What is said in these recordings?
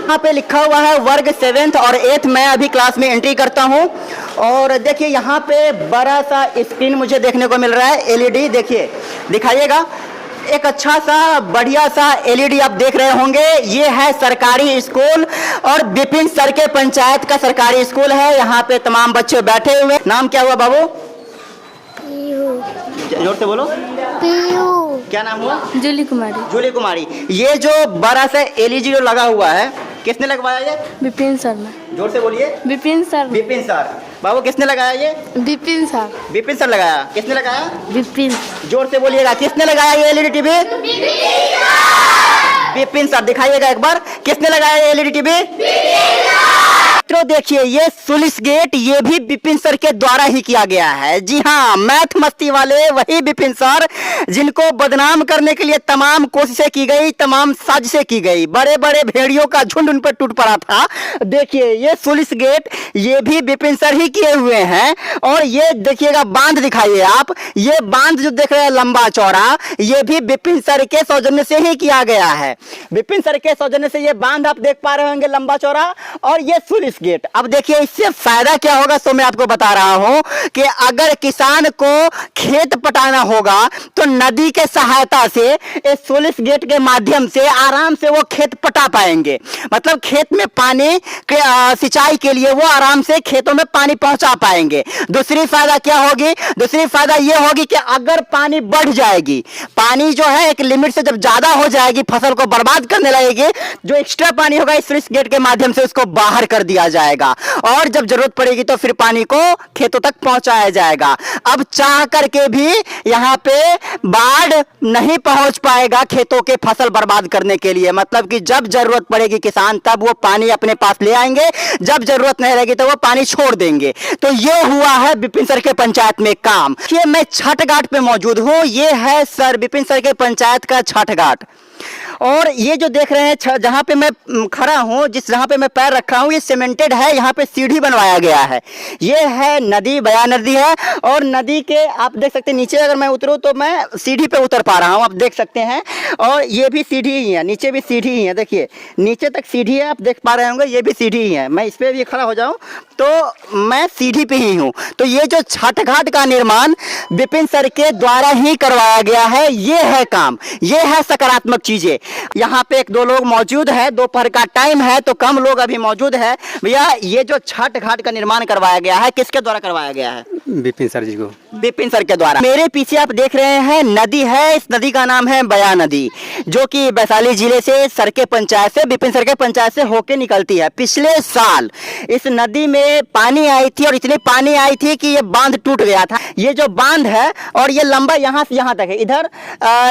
यहाँ पे लिखा हुआ है वर्ग 7th और 8th। मैं अभी क्लास में एंट्री करता हूँ और देखिए यहाँ पे बड़ा सा स्क्रीन मुझे देखने को मिल रहा है, एलईडी। देखिए, दिखाइएगा, एक अच्छा सा बढ़िया सा एलईडी आप देख रहे होंगे। ये है सरकारी स्कूल और विपिन सर के पंचायत का सरकारी स्कूल है। यहाँ पे तमाम बच्चे बैठे हुए। नाम क्या हुआ बाबू? जोर से बोलो। क्या नाम हुआ? जूली कुमारी। जूली कुमारी। ये जो बड़ा सा एलईडी जो लगा हुआ है, किसने लगवाया ये? विपिन सर ने। जोर से बोलिए। विपिन सर। विपिन सर। बाबू किसने लगाया ये? विपिन सर। विपिन सर लगाया। किसने लगाया? विपिन। जोर से बोलिएगा, किसने लगाया ये एलईडी टीवी? विपिन सर। दिखाइएगा एक बार, किसने लगाया ये एलईडी टीवी? तो देखिए, ये सुलिस गेट ये भी विपिन सर के द्वारा ही किया गया है। जी हाँ, मैथ मस्ती वाले वही विपिन सर जिनको बदनाम करने के लिए तमाम कोशिशें की गई, तमाम साजिशें की गई, बड़े बड़े भेड़ियों का झुंड उन पर टूट पड़ा था। देखिए, ये सुलिस गेट ये भी विपिन सर ही किए हुए हैं। और ये देखिएगा बांध, दिखाइए आप, ये बांध जो देख रहे हैं लंबा चौड़ा, ये भी विपिन सर के सौजन्य से ही किया गया है। विपिन सर के सौजन्य से ये बांध आप देख पा रहे होंगे, लंबा चौड़ा। और ये सुलिस गेट। अब देखिए, इससे फायदा क्या होगा तो मैं आपको बता रहा हूं कि अगर किसान को खेत पटाना होगा तो नदी के सहायता से इस सुलिस गेट के माध्यम से आराम से वो खेत पटा पाएंगे। मतलब खेत में पानी सिंचाई के लिए वो आराम से खेतों में पानी पहुंचा पाएंगे। दूसरी फायदा क्या होगी? दूसरी फायदा ये होगी कि अगर पानी बढ़ जाएगी, पानी जो है एक लिमिट से जब ज्यादा हो जाएगी, फसल को बर्बाद करने लगेगी, जो एक्स्ट्रा पानी होगा इस सुलिस गेट के माध्यम से उसको बाहर कर दिया जाएगा और जब जरूरत पड़ेगी तो फिर पानी को खेतों तक पहुंचाया जाएगा। अब चाह करके भी यहां पे बाढ़ नहीं पहुंच पाएगा खेतों के फसल बर्बाद करने के लिए। मतलब कि जब जरूरत पड़ेगी किसान तब वो पानी अपने पास ले आएंगे, जब जरूरत नहीं रहेगी तो वो पानी छोड़ देंगे। तो ये हुआ है विपिन सर के पंचायत में काम। ये मैं छठ घाट पे मौजूद हूं। ये है सर विपिन सर के पंचायत का छठ घाट। और ये जो देख रहे हैं जहाँ पे मैं खड़ा हूँ, जहाँ पे मैं पैर रखा हूँ, ये सीमेंटेड है। यहाँ पे सीढ़ी बनवाया गया है। ये है नदी, बया नदी है। और नदी के आप देख सकते हैं नीचे अगर मैं उतरूँ तो मैं सीढ़ी पे उतर पा रहा हूँ, आप देख सकते हैं। और ये भी सीढ़ी ही है, नीचे भी सीढ़ी ही है। देखिए, नीचे तक सीढ़ी है, आप देख पा रहे होंगे। ये भी सीढ़ी ही है। मैं इस पर भी खड़ा हो जाऊँ तो मैं सीढ़ी पे ही हूँ। तो ये जो छठ घाट का निर्माण विपिन सर के द्वारा ही करवाया गया है। ये है काम, ये है सकारात्मक चीजें। यहाँ पे एक दो लोग मौजूद है, दोपहर का टाइम है तो कम लोग अभी मौजूद है। भैया, ये जो छठ घाट का निर्माण करवाया गया है किसके द्वारा करवाया गया है? विपिन सर जी को। विपिन सर के द्वारा। मेरे पीछे आप देख रहे हैं नदी है। इस नदी का नाम है बया नदी, जो कि वैशाली जिले से सर के पंचायत से, विपिन सर के पंचायत से होके निकलती है। पिछले साल इस नदी में पानी आई थी और इतनी पानी आई थी कि ये बांध टूट गया था। ये जो बांध है और ये लंबा यहाँ से यहाँ तक है, इधर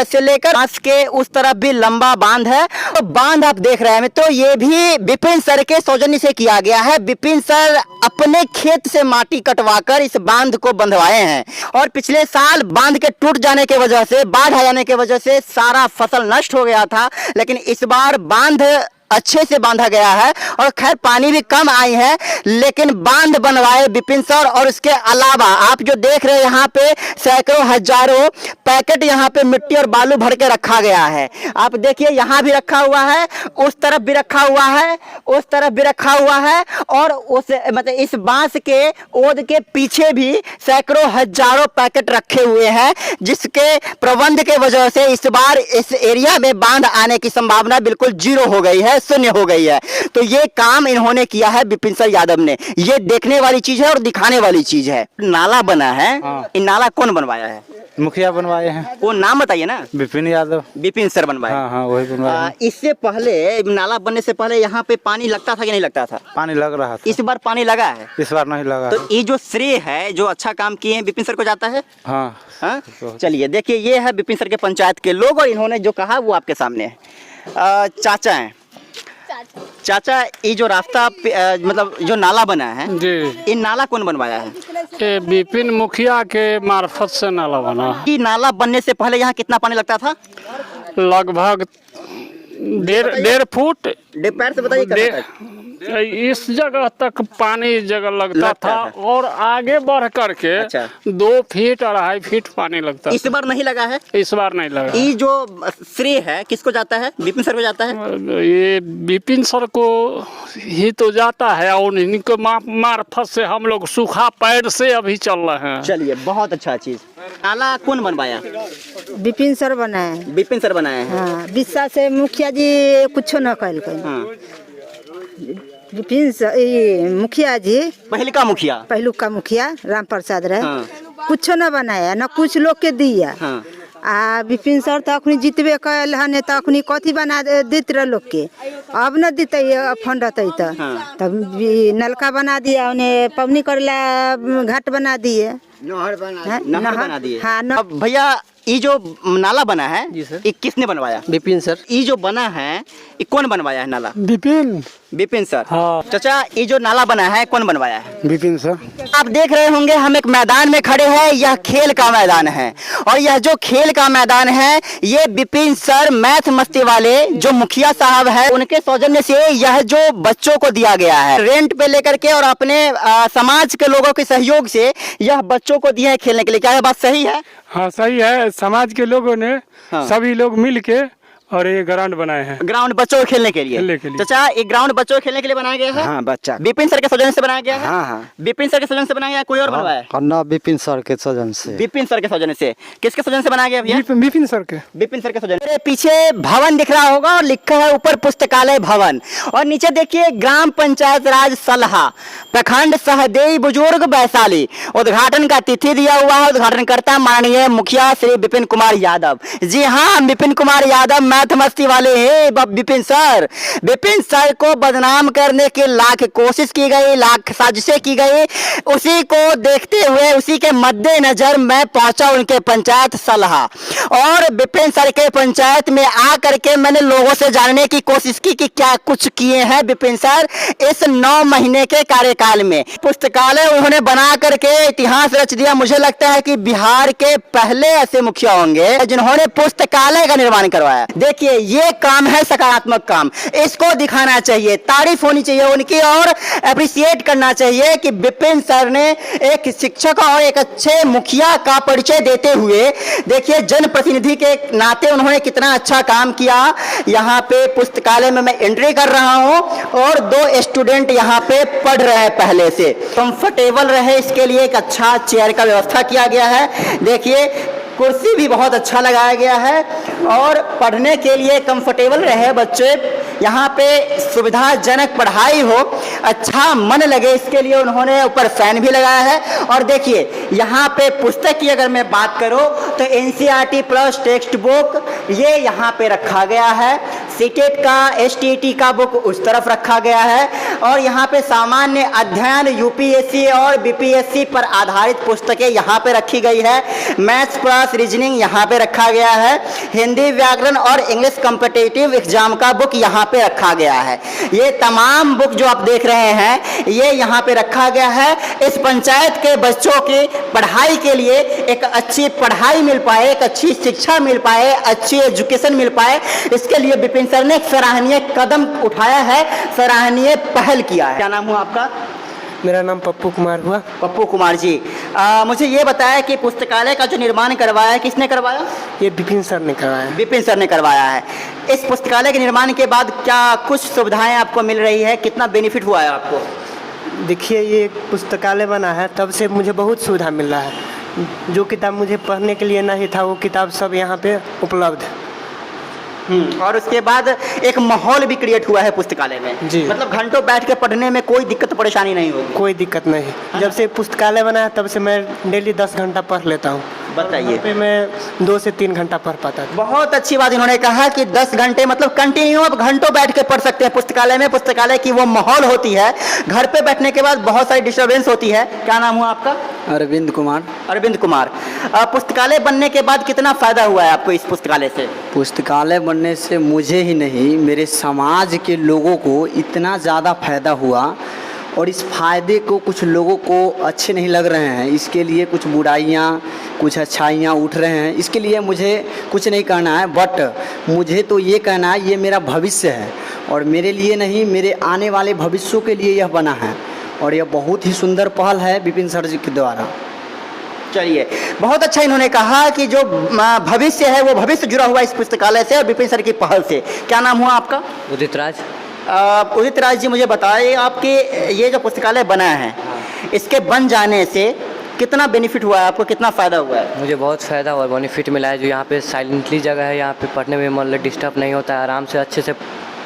से लेकर के उस तरफ भी लंबा बांध है। तो बांध आप देख रहे हैं, तो ये भी विपिन सर के सौजन्य से किया गया है। विपिन सर अपने खेत से माटी कटवाकर इस बांध को बंधवाए हैं। और पिछले साल बांध के टूट जाने के वजह से, बाढ़ आ जाने के वजह से सारा फसल नष्ट हो गया था। लेकिन इस बार बांध अच्छे से बांधा गया है और खैर पानी भी कम आई है, लेकिन बांध बनवाए विपिन सर। और उसके अलावा आप जो देख रहे हैं यहाँ पे सैकड़ों हजारों पैकेट यहाँ पे मिट्टी और बालू भर के रखा गया है। आप देखिए, यहाँ भी रखा हुआ है, उस तरफ भी रखा हुआ है, उस तरफ भी रखा हुआ है। और उस मतलब इस बांस के ओद के पीछे भी सैकड़ों हजारों पैकेट रखे हुए हैं, जिसके प्रबंध के वजह से इस बार इस एरिया में बांध आने की संभावना बिल्कुल जीरो हो गई है, शून्य हो गई है। तो ये काम इन्होंने किया है विपिन सर यादव ने। ये देखने वाली चीज है और दिखाने वाली चीज है। नाला बना है। ये नाला कौन बनवाया है? मुखिया बनवाए हैं। वो नाम बताइए ना। विपिन यादव। विपिन सर बनवाए। हाँ, वही बनवाए। इससे पहले, नाला बनने से पहले यहाँ पे पानी लगता था कि नहीं लगता था? पानी लग रहा था। इस बार पानी लगा है? इस बार नहीं लगा। तो ये जो श्रेय है, जो अच्छा काम किए हैं, विपिन सर को जाता है। हाँ, हाँ? चलिए देखिए, ये है विपिन सर के पंचायत के लोग और इन्होंने जो कहा वो आपके सामने है। चाचा है। चाचा, ये जो रास्ता मतलब जो नाला बना है जी, ये नाला कौन बनवाया है? ये विपिन मुखिया के मार्फत से नाला बना। ये नाला बनने से पहले यहाँ कितना पानी लगता था? लगभग डेढ़ फुट डेढ़ पैर से बताइए कहाँ तक? इस जगह तक पानी इस जगह लगता था और आगे बढ़ करके अच्छा। 2 फीट 2.5 फीट पानी लगता इस बार नहीं लगा है। इस बार नहीं लगा। ये जो श्रेय है किसको जाता है? विपिन सर को जाता है। ये विपिन सर को ही तो जाता है और इनके मार्फत से हम लोग सूखा पैर से अभी चल रहे हैं। चलिए, बहुत अच्छा चीज। नाला कौन बनवाया? विपिन सर बनाए। विपिन सर बनाए हैं। हाँ, बिस्सा से मुखिया जी कुछ न कल। हाँ। विपिन सर मुखिया जी पहलका मुखिया राम प्रसाद रहे। हाँ। कुछ न बनाया न कुछ लोग के दिया। हाँ। आ विपिन सर तो अखनी जितबे कल हने तो अखनी कथी बना देत रह लोग के। अब न देते फंड रहते तो हाँ। तब नलका बना दिया, उन्हें पवनी करेला घाट बना दिए, नहर बना दिए। हाँ। अब भैया ये जो नाला बना है जी सर। ये किसने बनवाया? विपिन सर। ये जो बना है ये कौन बनवाया है नाला? विपिन सर। हाँ। चाचा, ये जो नाला बना है कौन बनवाया है? विपिन सर। आप देख रहे होंगे हम एक मैदान में खड़े हैं। यह खेल का मैदान है और यह जो खेल का मैदान है ये विपिन सर मैथ मस्ती वाले जो मुखिया साहब है उनके सौजन्य से यह जो बच्चों को दिया गया है रेंट पे लेकर के और अपने समाज के लोगों के सहयोग से यह बच्चों को दिया है खेलने के लिए। क्या यह बात सही है? हाँ सही है। समाज के लोगों ने सभी लोग मिल के और ये ग्राउंड बनाए हैं। ग्राउंड बच्चों को खेलने के लिए। चाचा, एक ग्राउंड बच्चों को खेलने के लिए बनाया गया है। हाँ, बच्चा विपिन सर के सौजन्य से बनाया गया है। हाँ। विपिन सर के सौजन्य से बनाया गया, कोई और बनवाया है? ना, विपिन सर के सौजन से। विपिन सर के सौजन्य से। किसके सौजन्य से बनाया गया भैया? विपिन सर के। विपिन सर के सौजन्य। मेरे पीछे भवन दिख रहा होगा और लिखा है ऊपर पुस्तकालय भवन और नीचे देखिए ग्राम पंचायत राज सलहा प्रखंड सहदेई बुजुर्ग वैशाली। उद्घाटन का तिथि दिया हुआ है। उद्घाटनकर्ता माननीय मुखिया श्री विपिन कुमार यादव। जी हाँ, विपिन कुमार यादव मैथ मस्ती वाले हैं। विपिन सर को बदनाम करने की लाख कोशिश की गई, लाख साजिशें की गई। उसी को देखते हुए उसी के मद्देनजर मैं पहुंचा उनके पंचायत सलहा और विपिन सर के पंचायत में आकर के मैंने लोगों से जानने की कोशिश की कि क्या कुछ किए हैं विपिन सर इस 9 महीने के कार्यकाल में। पुस्तकालय उन्होंने बना करके इतिहास रच दिया। मुझे लगता है कि बिहार के पहले ऐसे मुखिया होंगे जिन्होंने पुस्तकालय का निर्माण करवाया। देखिए, ये काम है सकारात्मक काम, इसको दिखाना चाहिए, तारीफ होनी चाहिए उनकी और अप्रिशिएट करना चाहिए कि विपिन सर ने एक शिक्षक और एक अच्छे मुखिया का परिचय देते हुए देखिए जनप्रतिनिधि के नाते उन्होंने कितना अच्छा काम किया। यहाँ पे पुस्तकालय में मैं एंट्री कर रहा हूँ और 2 स्टूडेंट यहाँ पे पढ़ रहे हैं। पहले से कंफर्टेबल रहे इसके लिए एक अच्छा चेयर का व्यवस्था किया गया है। देखिए कुर्सी भी बहुत अच्छा लगाया गया है और पढ़ने के लिए कंफर्टेबल रहे बच्चे, यहाँ पे सुविधाजनक पढ़ाई हो, अच्छा मन लगे इसके लिए उन्होंने ऊपर फैन भी लगाया है। और देखिए यहाँ पे पुस्तक की अगर मैं बात करूँ तो NCERT प्लस टेक्स्ट बुक ये यहाँ पे रखा गया है। सीटेट का STT का बुक उस तरफ रखा गया है और यहाँ पे सामान्य अध्ययन UPSC और BPSC पर आधारित पुस्तकें यहाँ पे रखी गई है। मैथ्स प्लस रीजनिंग यहाँ पे रखा गया है। हिंदी व्याकरण और इंग्लिश कॉम्पिटिटिव एग्जाम का बुक यहाँ पे रखा गया है। ये तमाम बुक जो आप देख रहे हैं ये यहाँ पे रखा गया है। इस पंचायत के बच्चों की पढ़ाई के लिए एक अच्छी पढ़ाई मिल पाए, एक अच्छी शिक्षा मिल पाए, अच्छी एजुकेशन मिल पाए, इसके लिए विपिन सर ने एक सराहनीय कदम उठाया है, सराहनीय पहल किया है। क्या नाम हुआ आपका? मेरा नाम पप्पू कुमार हुआ। पप्पू कुमार जी, मुझे ये बताया कि पुस्तकालय का जो निर्माण करवाया है किसने करवाया? ये विपिन सर ने करवाया। विपिन सर ने करवाया है। इस पुस्तकालय के निर्माण के बाद क्या कुछ सुविधाएं आपको मिल रही है? कितना बेनिफिट हुआ है आपको? देखिए, ये पुस्तकालय बना है तब से मुझे बहुत सुविधा मिल रहा है। जो किताब मुझे पढ़ने के लिए नहीं था वो किताब सब यहाँ पे उपलब्ध है। और उसके बाद एक माहौल भी क्रिएट हुआ है पुस्तकालय में। जी। मतलब घंटों बैठ के पढ़ने में कोई दिक्कत परेशानी नहीं होगी। कोई दिक्कत नहीं। जब से पुस्तकालय बना है तब से मैं डेली 10 घंटा पढ़ लेता हूँ। बताइए। पे मैं 2 से 3 घंटा पढ़ पाता था। बहुत अच्छी बात इन्होंने कहा कि 10 घंटे मतलब कंटिन्यू आप घंटों बैठ के पढ़ सकते हैं पुस्तकालय में। पुस्तकालय की वो माहौल होती है, घर पे बैठने के बाद बहुत सारी डिस्टर्बेंस होती है। क्या नाम हुआ आपका? अरविंद कुमार। अरविंद कुमार, पुस्तकालय बनने के बाद कितना फायदा हुआ है आपको इस पुस्तकालय से? पुस्तकालय बनने से मुझे ही नहीं मेरे समाज के लोगों को इतना ज़्यादा फायदा हुआ और इस फायदे को कुछ लोगों को अच्छे नहीं लग रहे हैं। इसके लिए कुछ बुराइयां कुछ अच्छाइयाँ उठ रहे हैं। इसके लिए मुझे कुछ नहीं कहना है, बट मुझे तो ये कहना है ये मेरा भविष्य है और मेरे लिए नहीं, मेरे आने वाले भविष्यों के लिए यह बना है और यह बहुत ही सुंदर पहल है विपिन सर जी के द्वारा। चलिए, बहुत अच्छा इन्होंने कहा कि जो भविष्य है वो भविष्य जुड़ा हुआ इस पुस्तकालय से और विपिन सर की पहल से। क्या नाम हुआ आपका? उदित राज। उदित राज जी, मुझे बताइए आपके ये जो पुस्तकालय बना है इसके बन जाने से कितना बेनिफिट हुआ है आपको, कितना फ़ायदा हुआ है? मुझे बहुत फ़ायदा हुआ, बेनिफिट मिला है। जो यहाँ पे साइलेंटली जगह है, यहाँ पे पढ़ने में मतलब डिस्टर्ब नहीं होता है, आराम से अच्छे से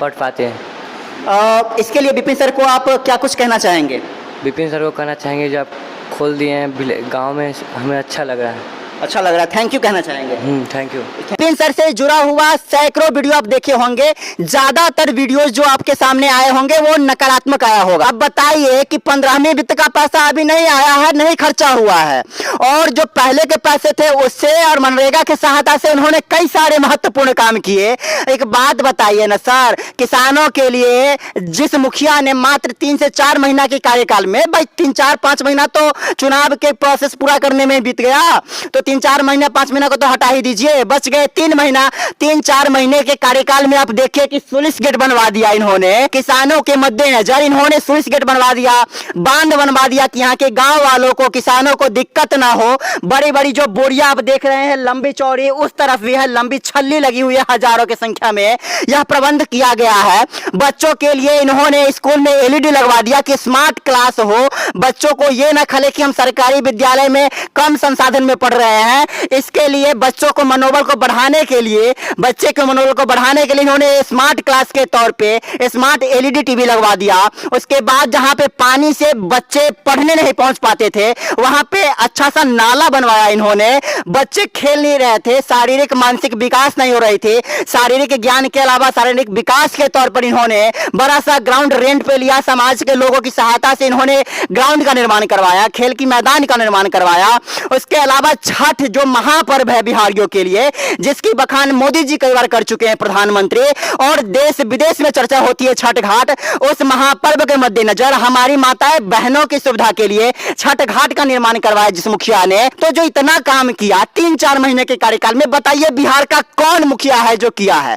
पढ़ पाते हैं। इसके लिए विपिन सर को आप क्या कुछ कहना चाहेंगे? विपिन सर को कहना चाहेंगे जो आप खोल दिए हैं गांव में, हमें अच्छा लग रहा है। अच्छा लग रहा है, थैंक यू कहना चाहेंगे? Thank you. विपिन सर से जुड़ा हुआ सैकड़ों वीडियो आप देखे होंगे, ज्यादातर वीडियोस जो आपके सामने आए होंगे वो नकारात्मक आया होगा। अब बताइए कि 15वें वित्त का पैसा अभी नहीं आया है, नहीं खर्चा हुआ है, और जो पहले के पैसे थे उससे और मनरेगा की सहायता से उन्होंने कई सारे महत्वपूर्ण काम किए। एक बात बताइए ना सर, किसानों के लिए जिस मुखिया ने मात्र 3 से 4 महीना के कार्यकाल में, भाई 3, 4, 5 महीना तो चुनाव के प्रोसेस पूरा करने में बीत गया, तो 3, 4 महीना 5 महीना को तो हटा ही दीजिए, बच गए 3 महीना। 3, 4 महीने के कार्यकाल में आप देखिए कि स्लुइस गेट बनवा दिया इन्होंने, किसानों के मद्देनजर इन्होंने स्लुइस गेट बनवा दिया, बांध बनवा दिया कि यहाँ के गांव वालों को, किसानों को दिक्कत ना हो। बड़ी बड़ी जो बोरियां आप देख रहे हैं लंबी चौड़ी, उस तरफ भी है लंबी छल्ली लगी हुई है, हजारों की संख्या में यह प्रबंध किया गया है। बच्चों के लिए इन्होंने स्कूल में एलईडी लगवा दिया कि स्मार्ट क्लास हो, बच्चों को ये ना खले कि हम सरकारी विद्यालय में कम संसाधन में पढ़ रहे हैं। इसके लिए बच्चों को मनोबल को बढ़ाने के लिए, बच्चे के मनोबल को बढ़ाने के लिए इन्होंने स्मार्ट क्लास के तौर पे स्मार्ट एलईडी टीवी लगवा दिया। उसके बाद जहां पे पानी से बच्चे पढ़ने नहीं पहुंच पाते थे वहां पे अच्छा सा नाला बनवाया इन्होंने। बच्चे खेल नहीं रहे थे, शारीरिक मानसिक विकास नहीं हो रही थी, शारीरिक ज्ञान के अलावा शारीरिक विकास के तौर पर इन्होंने बड़ा सा ग्राउंड रेंट पे लिया, समाज के लोगों की सहायता से इन्होंने ग्राउंड का निर्माण करवाया, खेल की मैदान का निर्माण करवाया। उसके अलावा छठ जो महापर्व है बिहारियों के लिए, जिसकी बखान मोदी जी कई बार कर चुके हैं प्रधानमंत्री, और देश विदेश में चर्चा होती है छठ घाट, उस महापर्व के मद्देनजर हमारी माताएं बहनों की सुविधा के लिए छठ घाट का निर्माण करवाया जिस मुखिया ने। तो जो इतना काम किया 3-4 महीने के कार्यकाल में, बताइए बिहार का कौन मुखिया है जो किया है?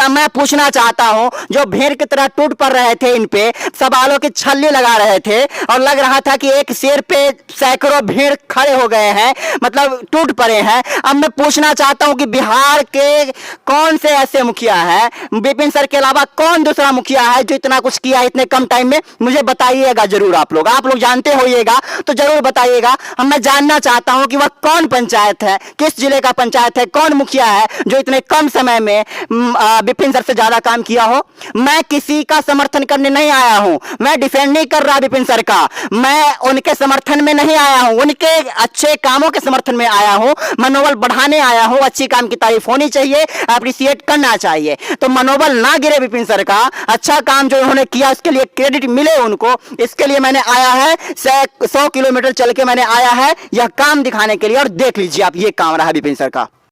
मैं पूछना चाहता हूं, जो भेड़ की तरह टूट पड़ रहे थे इन पे, सवालों की छल्ले लगा रहे थे और लग रहा था कि एक शेर पे सैकड़ों भेड़ खड़े हो गए हैं, मतलब टूट पड़े हैं। अब मैं पूछना चाहता हूं कि बिहार के कौन से ऐसे मुखिया है, विपिन सर के अलावा कौन दूसरा मुखिया है जो इतना कुछ किया है इतने कम टाइम में? मुझे बताइएगा जरूर। आप लोग जानते होइएगा तो जरूर बताइएगा। मैं जानना चाहता हूं कि वह कौन पंचायत है, किस जिले का पंचायत है, कौन मुखिया है जो इतने कम समय में विपिन सर से ज्यादा काम किया हो। मैं किसी का समर्थन करने नहीं आया हूं, मैं डिफेंड नहीं कर रहा विपिन सर का, मैं उनके समर्थन में नहीं आया हूं, उनके अच्छे कामों के समर्थन में आया हूं, मनोबल बढ़ाने आया हूं। अच्छी काम की तारीफ होनी चाहिए, अप्रिशिएट करना चाहिए, तो मनोबल ना गिरे विपिन सर का। अच्छा काम जो उन्होंने किया उसके लिए क्रेडिट मिले उनको, इसके लिए मैंने आया है, 100 किलोमीटर चल के मैंने आया है यह काम दिखाने के लिए। और देख लीजिए आप, ये काम रहा विपिन सर का।